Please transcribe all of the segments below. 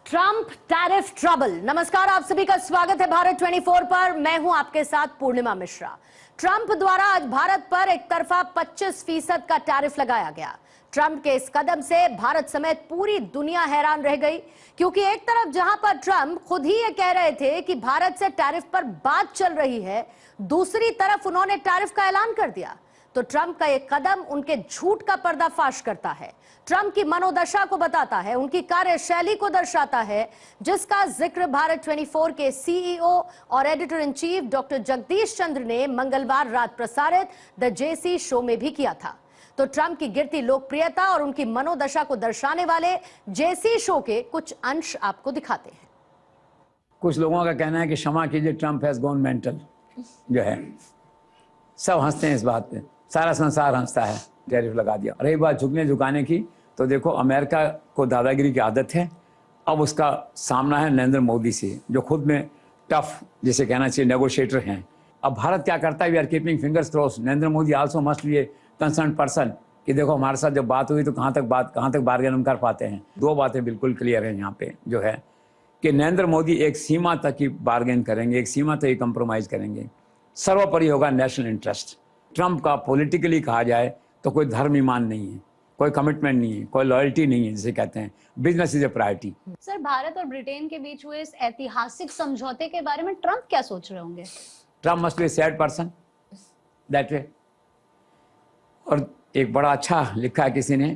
Trump tariff trouble. नमस्कार, आप सभी का स्वागत है भारत 24 पर। मैं हूं आपके साथ पूर्णिमा मिश्रा। ट्रंप द्वारा आज भारत पर एक तरफा 25% का टैरिफ लगाया गया। ट्रंप के इस कदम से भारत समेत पूरी दुनिया हैरान रह गई, क्योंकि एक तरफ जहां पर ट्रंप खुद ही ये कह रहे थे कि भारत से टैरिफ पर बात चल रही है, दूसरी तरफ उन्होंने टैरिफ का ऐलान कर दिया। तो ट्रंप का एक कदम उनके झूठ का पर्दाफाश करता है, ट्रंप की मनोदशा को बताता है, उनकी कार्यशैली को दर्शाता है, जिसका जिक्र भारत 24 के सीईओ और editor in chief doctor Jagdish Chandra ने मंगलवार रात प्रसारित द जेसी शो में भी किया था। तो ट्रंप की गिरती लोकप्रियता और उनकी मनोदशा को दर्शाने वाले जेसी शो के कुछ अंश आपको दिखाते हैं। कुछ लोगों का कहना है कि क्षमा कीजिए, ट्रंप हैज गॉन मेंटल। जो है सब हंसते हैं इस बात पे, सारा संसार हंसता है। टैरिफ लगा दिया। रही बात झुकने झुकाने की, तो देखो अमेरिका को दादागिरी की आदत है। अब उसका सामना है नरेंद्र मोदी से, जो खुद में टफ, जिसे कहना चाहिए नेगोशिएटर हैं। अब भारत क्या करता है? We are keeping fingers cross. Narendra Modi also must be a concern person कि देखो हमारे साथ जब बात हुई तो कहाँ तक बार्गेन हम कर पाते हैं। दो बातें बिल्कुल क्लियर हैं यहाँ पे, जो है कि नरेंद्र मोदी एक सीमा तक ही बार्गेन करेंगे, एक सीमा तक ही कंप्रोमाइज करेंगे। सर्वोपरि होगा नेशनल इंटरेस्ट। ट्रंप का पॉलिटिकली कहा जाए तो कोई धर्म ईमान नहीं है, कोई कमिटमेंट नहीं है, कोई लॉयल्टी नहीं है, जिसे कहते हैं business is a priority. Sir, Bharat और ब्रिटेन के बीच हुए इस ऐतिहासिक समझौते के बारे में ट्रंप क्या सोच रहे होंगे? Trump must be A sad person that way. और एक बड़ा अच्छा लिखा है किसी ने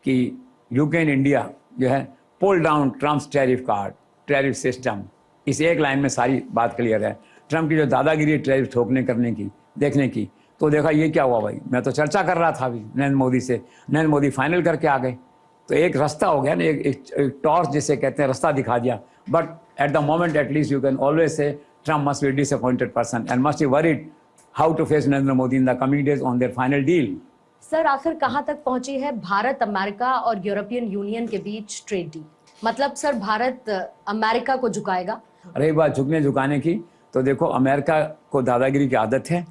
कि यूके एंड इंडिया जो है pull down Trump's tariff card, tariff system. इस एक लाइन में सारी बात क्लियर है। ट्रंप की जो दादागिरी टैरिफ ठोकने करने की, देखने की, तो देखा ये क्या हुआ भाई। मैं तो चर्चा कर रहा था अभी नरेंद्र मोदी से, नरेंद्र मोदी फाइनल करके आ गए। तो एक रास्ता हो गया ना, एक टॉर्च जिसे कहते हैं, रास्ता दिखा दिया। But at the moment at least you can always say Trump must be disappointed person and must be worried how to face Narendra Modi in the coming days on their final deal. Sir, आखिर कहां तक पहुंची है भारत, अमेरिका और European Union के बीच trade deal? मतलब sir, Bharat America को झुकाएगा? रही बात झुकने झुकाने की, तो देखो अमेरिका को दादागिरी की आदत है।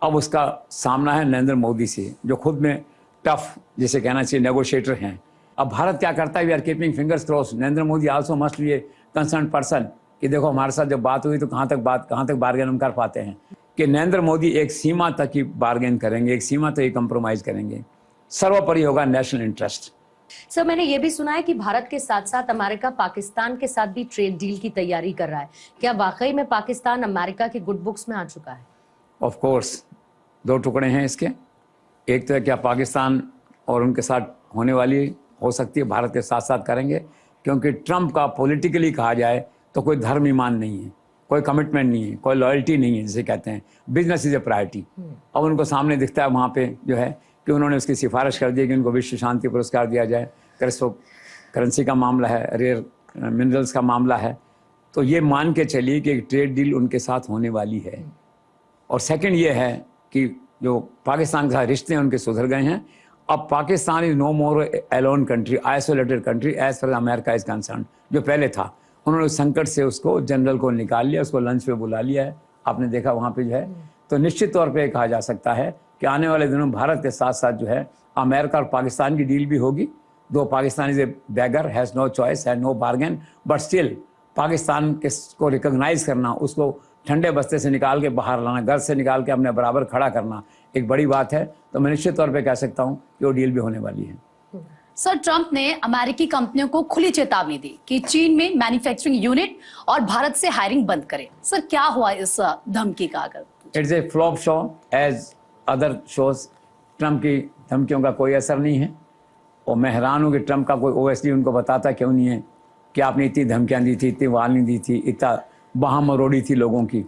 अब उसका सामना है नरेंद्र मोदी से, जो खुद में टफ, जिसे कहना चाहिए नेगोशिएटर हैं। अब भारत क्या करता है? We are keeping fingers cross. Narendra Modi also must be a concern person कि देखो हमारे साथ जब बात हुई तो कहाँ तक बार्गेन हम कर पाते हैं। कि नरेंद्र मोदी एक सीमा तक ही बार्गेन करेंगे, एक सीमा तक ही कंप्रोमाइज करेंगे। सर्वोपरि होगा नेशनल इंटरेस्ट। सर, मैंने ये भी सुना है कि भारत के साथ साथ अमेरिका पाकिस्तान के साथ भी ट्रेड डील की तैयारी कर रहा है। क्या वाकई में पाकिस्तान अमेरिका के गुड बुक्स में आ चुका है? ऑफ कोर्स, दो टुकड़े हैं इसके। एक तो क्या पाकिस्तान और उनके साथ होने वाली हो सकती है, भारत के साथ साथ करेंगे, क्योंकि ट्रंप का पॉलिटिकली कहा जाए तो कोई धर्म ईमान नहीं है, कोई कमिटमेंट नहीं है, कोई लॉयल्टी नहीं है, जिसे कहते हैं बिजनेस इज ए प्रायोरिटी। अब उनको सामने दिखता है वहाँ पे जो है कि उन्होंने उसकी सिफारिश कर दी कि उनको विश्व शांति पुरस्कार दिया जाए। करेंसी का मामला है, रेयर मिनरल्स का मामला है। तो ये मान के चलिए कि एक ट्रेड डील उनके साथ होने वाली है। और सेकंड ये है कि जो पाकिस्तान के साथ रिश्ते हैं उनके सुधर गए हैं। अब Pakistan is no more alone country, isolated country as far America is concern. जो पहले था, उन्होंने उस संकट से उसको जनरल को निकाल लिया, उसको लंच पे बुला लिया है। आपने देखा वहाँ पे जो है। तो निश्चित तौर पे कहा जा सकता है कि आने वाले दिनों भारत के साथ साथ जो है अमेरिका और पाकिस्तान की डील भी होगी। दो Pakistan is a beggar, has no choice, has no bargain, but still Pakistan को रिकॉग्नाइज करना, उसको ठंडे बस्ते से निकाल के बाहर लाना, घर से निकाल के अपने बराबर खड़ा करना एक बड़ी बात है। तो मैं निश्चित तौर पे कह सकता हूँ कि वो डील भी होने वाली है। सर, ट्रंप ने अमेरिकी कंपनियों को खुली चेतावनी दी कि चीन में मैन्युफैक्चरिंग यूनिट और भारत से हायरिंग बंद करे। सर, क्या हुआ इस धमकी का? अगर it's a flop show as other shows. Trump की धमकियों का कोई असर नहीं है। और मैं हैरान हूँ कि ट्रंप का कोई ओएसडी उनको बताता क्यों नहीं है कि आपने इतनी धमकियाँ दी थी, इतनी वार्निंग दी थी, इतना वहाँ मरोड़ी थी लोगों की,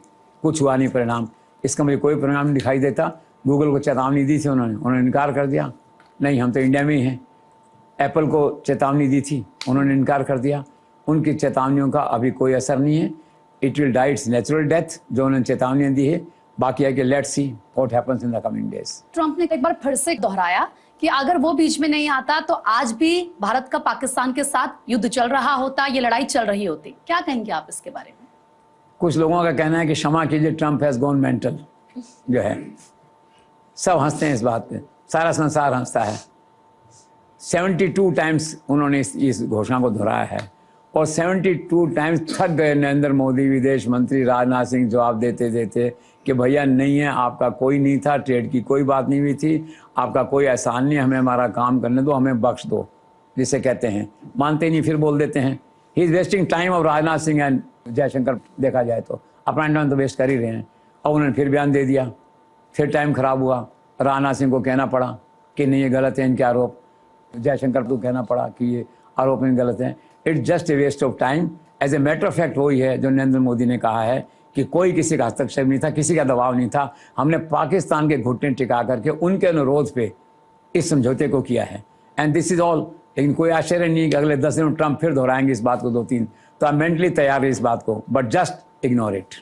कुछ हुआ नहीं परिणाम। इसका मुझे कोई परिणाम नहीं दिखाई देता। गूगल को चेतावनी दी थी, उन्होंने इनकार कर दिया, नहीं हम तो इंडिया में ही हैं। एप्पल को चेतावनी दी थी, उन्होंने इनकार कर दिया। उनकी चेतावनियों का अभी कोई असर नहीं है। It will die its natural death, जो उन्होंने चेतावनियाँ दी है। बाकी है कि let's see what happens in the coming days. Trump ने एक बार फिर से दोहराया कि अगर वो बीच में नहीं आता तो आज भी भारत का पाकिस्तान के साथ युद्ध चल रहा होता, ये लड़ाई चल रही होती। क्या कहेंगे आप इसके बारे में? कुछ लोगों का कहना है कि क्षमा कीजिए, ट्रंप हैज गॉन मेंटल। जो है सब हंसते हैं इस बात पे, सारा संसार हंसता है। 72 टाइम्स उन्होंने इस घोषणा को दोहराया है। और 72 टाइम्स थक गए नरेंद्र मोदी, विदेश मंत्री राजनाथ सिंह जवाब देते देते कि भैया नहीं है, आपका कोई नहीं था, ट्रेड की कोई बात नहीं हुई थी, आपका कोई एहसान नहीं, हमें हमारा काम करने दो, हमें बख्श दो, जिसे कहते हैं। मानते नहीं, फिर बोल देते हैं। He is wasting time of Rajnath Singh and Jaishankar. देखा जाए तो अपना टाइम तो वेस्ट कर ही रहे हैं। और उन्होंने फिर बयान दे दिया, फिर टाइम खराब हुआ, राजनाथ सिंह को कहना पड़ा कि नहीं ये गलत है इनके आरोप, जयशंकर को कहना पड़ा कि ये आरोप इन गलत हैं। It's just a waste of time. As a matter of fact वही है जो नरेंद्र मोदी ने कहा है कि कोई किसी का हस्तक्षेप नहीं था, किसी का दबाव नहीं था, हमने पाकिस्तान के घुटने टिका करके उनके अनुरोध पे इस समझौते को किया है। And this is all. लेकिन कोई आश्चर्य नहीं कि अगले 10 दिन ट्रंप फिर दोहराएंगे इस बात को 2-3, तो I'm mentally तैयार है इस बात को, but just ignore it.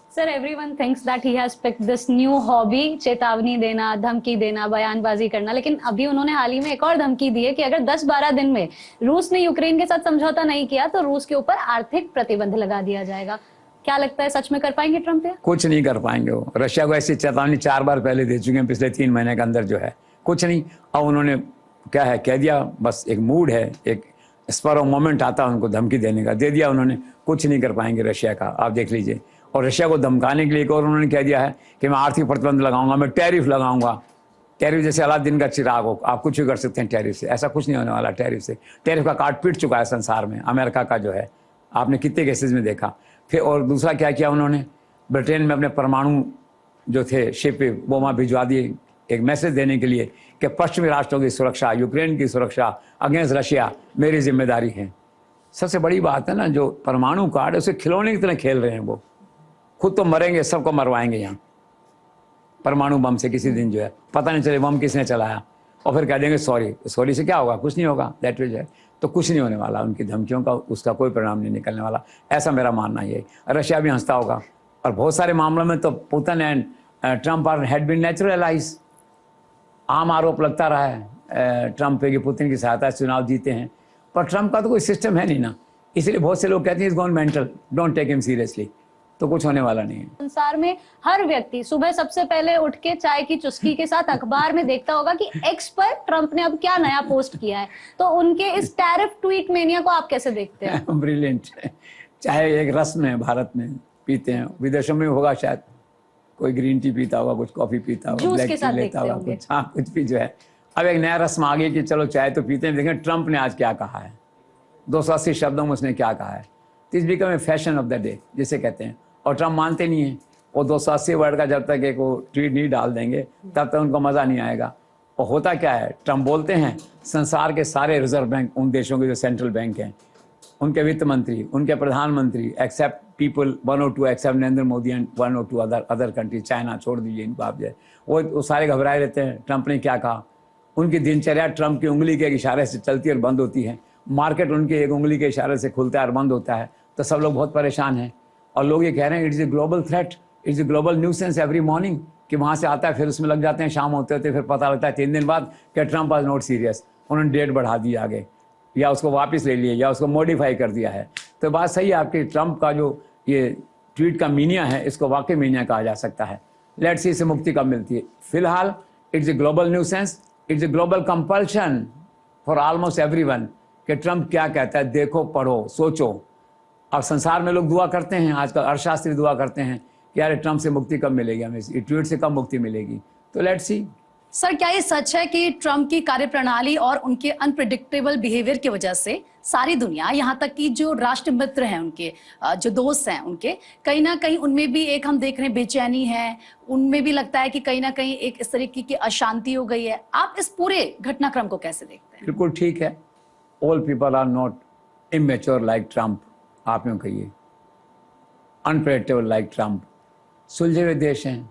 Sir, everyone thinks that he has picked this new hobby, चेतावनी देना, धमकी देना, बयानबाजी करना, लेकिन अभी उन्होंने हाल ही में एक और धमकी दी है कि अगर 10-12 दिन में रूस ने यूक्रेन के साथ समझौता नहीं किया तो रूस के ऊपर आर्थिक प्रतिबंध लगा दिया जाएगा। क्या लगता है, सच में कर पाएंगे ट्रंप ये? कुछ नहीं कर पाएंगे वो। रशिया को ऐसी चेतावनी 4 बार पहले दे चुके हैं पिछले 3 महीने के अंदर जो है, कुछ नहीं। और उन्होंने क्या है कह दिया, बस एक मूड है, एक स्पर ऑफ मोमेंट आता है उनको धमकी देने का, दे दिया उन्होंने। कुछ नहीं कर पाएंगे रशिया का, आप देख लीजिए। और रशिया को धमकाने के लिए एक और उन्होंने कह दिया है कि मैं आर्थिक प्रतिबंध लगाऊंगा, मैं टैरिफ लगाऊंगा। टैरिफ जैसे अलादीन का चिराग हो, आप कुछ भी कर सकते हैं टैरिफ से, ऐसा कुछ नहीं होने वाला टैरिफ से। टैरिफ का काट पीट चुका है संसार में, अमेरिका का जो है, आपने कितने केसेस में देखा। फिर और दूसरा क्या किया उन्होंने, ब्रिटेन में अपने परमाणु जो थे शिप वो वहाँ भिजवा दिए, एक मैसेज देने के लिए कि पश्चिमी राष्ट्रों की सुरक्षा, यूक्रेन की सुरक्षा अगेंस्ट रशिया मेरी जिम्मेदारी है। सबसे बड़ी बात है ना, जो परमाणु कार्ड है उसे खिलौने की तरह खेल रहे हैं वो। खुद तो मरेंगे, सबको मरवाएंगे यहाँ परमाणु बम से किसी दिन जो है, पता नहीं चले बम किसने चलाया, और फिर कह देंगे सॉरी। सॉरी से क्या होगा, कुछ नहीं होगा, दैट इज है। तो कुछ नहीं होने वाला उनकी धमकियों का, उसका कोई परिणाम नहीं निकलने वाला, ऐसा मेरा मानना ही है। रशिया भी हंसता होगा। और बहुत सारे मामलों में तो Putin and Trump are had been natural allies. आम आरोप लगता रहा है ट्रंप पे कि पुतिन की सहायता से चुनाव जीते हैं, पर ट्रंप का तो कोई सिस्टम है नहीं ना, इसलिए बहुत से लोग कहते हैं is gone mental, don't take him seriously. तो कुछ होने वाला नहीं है। संसार में हर व्यक्ति सुबह सबसे पहले उठ के चाय की चुस्की के साथ अखबार में देखता होगा कि एक्स पर ट्रंप ने अब क्या नया पोस्ट किया है। तो उनके इस टैरिफ ट्वीट मेनिया को आप कैसे देखते हैं? ब्रिलियंट। चाय एक रस्म है, भारत में पीते हैं, विदेशों में होगा शायद, कोई ग्रीन टी पीता होगा, कुछ कॉफी पीता होगा, ब्लैक टी लेता होगा, कुछ हाँ कुछ भी जो है। अब एक नया रस्म आ गई कि चलो चाय तो पीते हैं। देखें ट्रंप ने आज क्या कहा है, 280 शब्दों में उसने क्या कहा है। This become a fashion of the day जिसे कहते हैं। और ट्रंप मानते नहीं है, वो 280 वर्ड का जब तक एक वो ट्वीट नहीं डाल देंगे तब तक उनको मज़ा नहीं आएगा। और होता क्या है, ट्रंप बोलते हैं संसार के सारे रिजर्व बैंक, उन देशों के जो सेंट्रल बैंक हैं, उनके वित्त मंत्री, उनके प्रधानमंत्री, except people 1 or 2 except Narendra Modi and 1 or 2 other country, China छोड़ दीजिए इनको आप जाए, वो सारे घबराए रहते हैं ट्रंप ने क्या कहा। उनकी दिनचर्या ट्रंप की उंगली के इशारे से चलती और बंद होती है। मार्केट उनके एक उंगली के इशारे से खुलता है और बंद होता है। तो सब लोग बहुत परेशान हैं और लोग ये कह रहे हैं it's a global threat, it's a global nuisance every morning, कि वहाँ से आता है फिर उसमें लग जाते हैं, शाम होते होते फिर पता लगता है 3 दिन बाद कि ट्रंप वाज नॉट सीरियस, उन्होंने डेट बढ़ा दी आगे, या उसको वापस ले लिए, या उसको मॉडिफाई कर दिया है। तो बात सही है आपकी, ट्रंप का जो ये ट्वीट का मीनिया है, इसको वाकई मीनिया कहा जा सकता है। लेट्स सी इससे मुक्ति कब मिलती है। फिलहाल it's a global nuisance, it's a global compulsion for almost everyone कि ट्रंप क्या कहता है, देखो, पढ़ो, सोचो। अब संसार में लोग दुआ करते हैं, आजकल अर्थशास्त्री दुआ करते हैं कि यार ट्रंप से मुक्ति कब मिलेगी, हमें इस ट्वीट से कब मुक्ति मिलेगी। तो लेट्स सी। सर, क्या ये सच है कि ट्रंप की कार्यप्रणाली और उनके अनप्रिडिक्टेबल बिहेवियर की वजह से सारी दुनिया, यहाँ तक कि जो राष्ट्र मित्र हैं उनके, जो दोस्त हैं उनके, कहीं ना कहीं उनमें भी एक हम देख रहे हैं बेचैनी है, उनमें भी लगता है कि कहीं ना कहीं एक इस तरीके की अशांति हो गई है। आप इस पूरे घटनाक्रम को कैसे देखते हैं? बिल्कुल ठीक है। All people are not immature like Trump, आप यूँ कहिए, अनप्रेडिक्टेबल लाइक ट्रंप। सुलझे हुए देश हैं,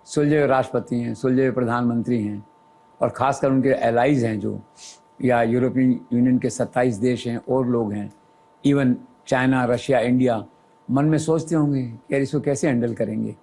सुलझे हुए राष्ट्रपति हैं, सुलझे हुए प्रधानमंत्री हैं, और ख़ासकर उनके एलाइज हैं जो, या यूरोपियन यूनियन के 27 देश हैं और लोग हैं, इवन चाइना, रशिया, इंडिया, मन में सोचते होंगे कि यार इसको कैसे हैंडल करेंगे।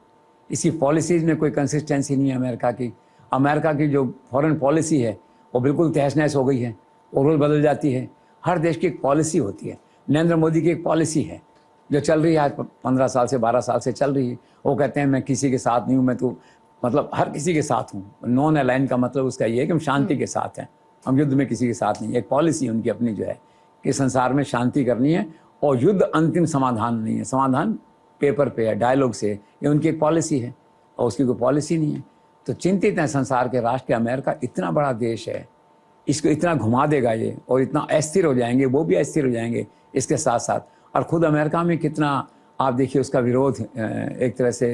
इसकी पॉलिसीज़ में कोई कंसिस्टेंसी नहीं है अमेरिका की। अमेरिका की जो फॉरेन पॉलिसी है वो बिल्कुल तहस नहस हो गई है और रोज़ बदल जाती है। हर देश की एक पॉलिसी होती है। नरेंद्र मोदी की एक पॉलिसी है जो चल रही है आज 15 साल से, 12 साल से चल रही है। वो कहते हैं मैं किसी के साथ नहीं हूँ, मैं तो मतलब हर किसी के साथ हूँ। नॉन अलाइन का मतलब उसका ये है कि हम शांति के साथ हैं, हम युद्ध में किसी के साथ नहीं। एक पॉलिसी उनकी अपनी जो है कि संसार में शांति करनी है और युद्ध अंतिम समाधान नहीं है, समाधान पेपर पे है, डायलॉग से, ये उनकी एक पॉलिसी है और उसकी कोई पॉलिसी नहीं है। तो चिंतित हैं संसार के राष्ट्र। अमेरिका इतना बड़ा देश है, इसको इतना घुमा देगा ये और इतना अस्थिर हो जाएंगे, वो भी अस्थिर हो जाएंगे इसके साथ साथ। और खुद अमेरिका में कितना आप देखिए उसका विरोध एक तरह से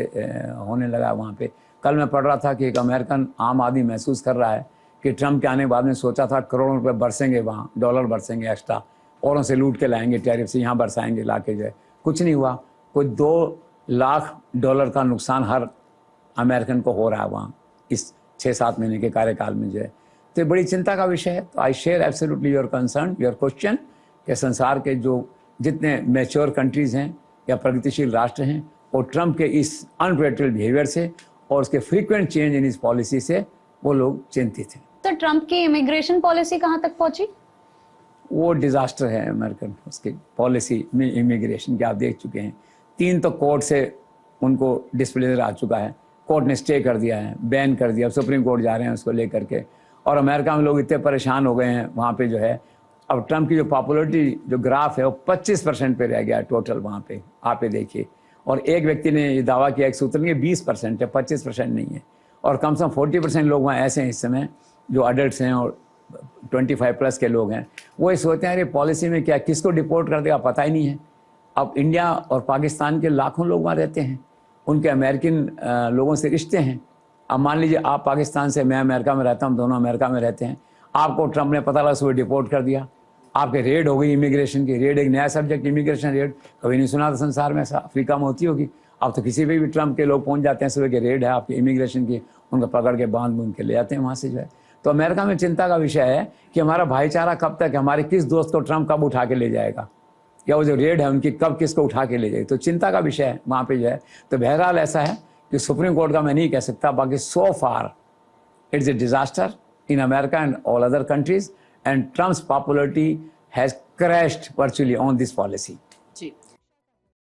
होने लगा वहाँ पे। कल मैं पढ़ रहा था कि एक अमेरिकन आम आदमी महसूस कर रहा है कि ट्रम्प के आने के बाद में सोचा था करोड़ों रुपए बरसेंगे, वहाँ डॉलर बरसेंगे एक्स्ट्रा, औरों से लूट के लाएंगे, टैरिफ से यहाँ बरसाएंगे ला के जो है। कुछ नहीं हुआ, कोई $2 लाख का नुकसान हर अमेरिकन को हो रहा है वहाँ इस 6-7 महीने के कार्यकाल में जो है। तो ये बड़ी चिंता का विषय है। तो I share absolutely your concern, your question, कि संसार के जो जितने मैच्योर कंट्रीज़ हैं या प्रगतिशील राष्ट्र हैं, और ट्रम्प के इस अनप्रेडिक्टेबल बिहेवियर से और उसके फ्रीक्वेंट चेंज इन इस पॉलिसी से वो लोग चिंतित हैं। तो ट्रम्प की इमिग्रेशन पॉलिसी कहाँ तक पहुंची? वो डिज़ास्टर है अमेरिकन उसकी पॉलिसी में इमिग्रेशन के, आप देख चुके हैं। 3 तो कोर्ट से उनको डिस्प्लेजर आ चुका है, कोर्ट ने स्टे कर दिया है, बैन कर दिया, अब सुप्रीम कोर्ट जा रहे हैं उसको लेकर के। और अमेरिका में लोग इतने परेशान हो गए हैं वहाँ पे जो है। अब ट्रम्प की जो पॉपुलरिटी जो ग्राफ है वो 25% पे रह गया टोटल वहाँ पे, आप ये देखिए। और एक व्यक्ति ने ये दावा किया, एक सूत्र ने, 20% है, 25% नहीं है। और कम से कम 40% लोग वहाँ ऐसे हैं इस समय जो अडल्ट हैं और 25+ के लोग हैं, वो ये सोचते हैं अरे पॉलिसी में क्या, किसको डिपोर्ट कर देगा पता ही नहीं है। अब इंडिया और पाकिस्तान के लाखों लोग वहाँ रहते हैं, उनके अमेरिकन लोगों से रिश्ते हैं। अब मान लीजिए आप पाकिस्तान से, मैं अमेरिका में रहता हूँ, दोनों अमेरिका में रहते हैं, आपको ट्रम्प ने पता लगा सुबह डिपोर्ट कर दिया, आपके रेड हो गई इमिग्रेशन की। रेड एक नया सब्जेक्ट, इमिग्रेशन रेड कभी नहीं सुना था संसार में, ऐसा अफ्रीका में होती होगी। अब तो किसी भी ट्रम्प के लोग पहुंच जाते हैं, सुबह के रेड है आपकी इमिग्रेशन की, उनको पकड़ के बांध बूंद के ले जाते हैं वहाँ से जो है। तो अमेरिका में चिंता का विषय है कि हमारा भाईचारा कब तक है, हमारे किस दोस्त को ट्रम्प कब उठा के ले जाएगा, या वो जो रेड है उनकी कब किसको उठा के ले जाएगी। तो चिंता का विषय है वहाँ पे जो है। तो बहरहाल ऐसा है कि सुप्रीम कोर्ट का मैं नहीं कह सकता, बाकी so far it's a disaster in America and all other countries, and Trump's popularity has crashed virtually on this policy.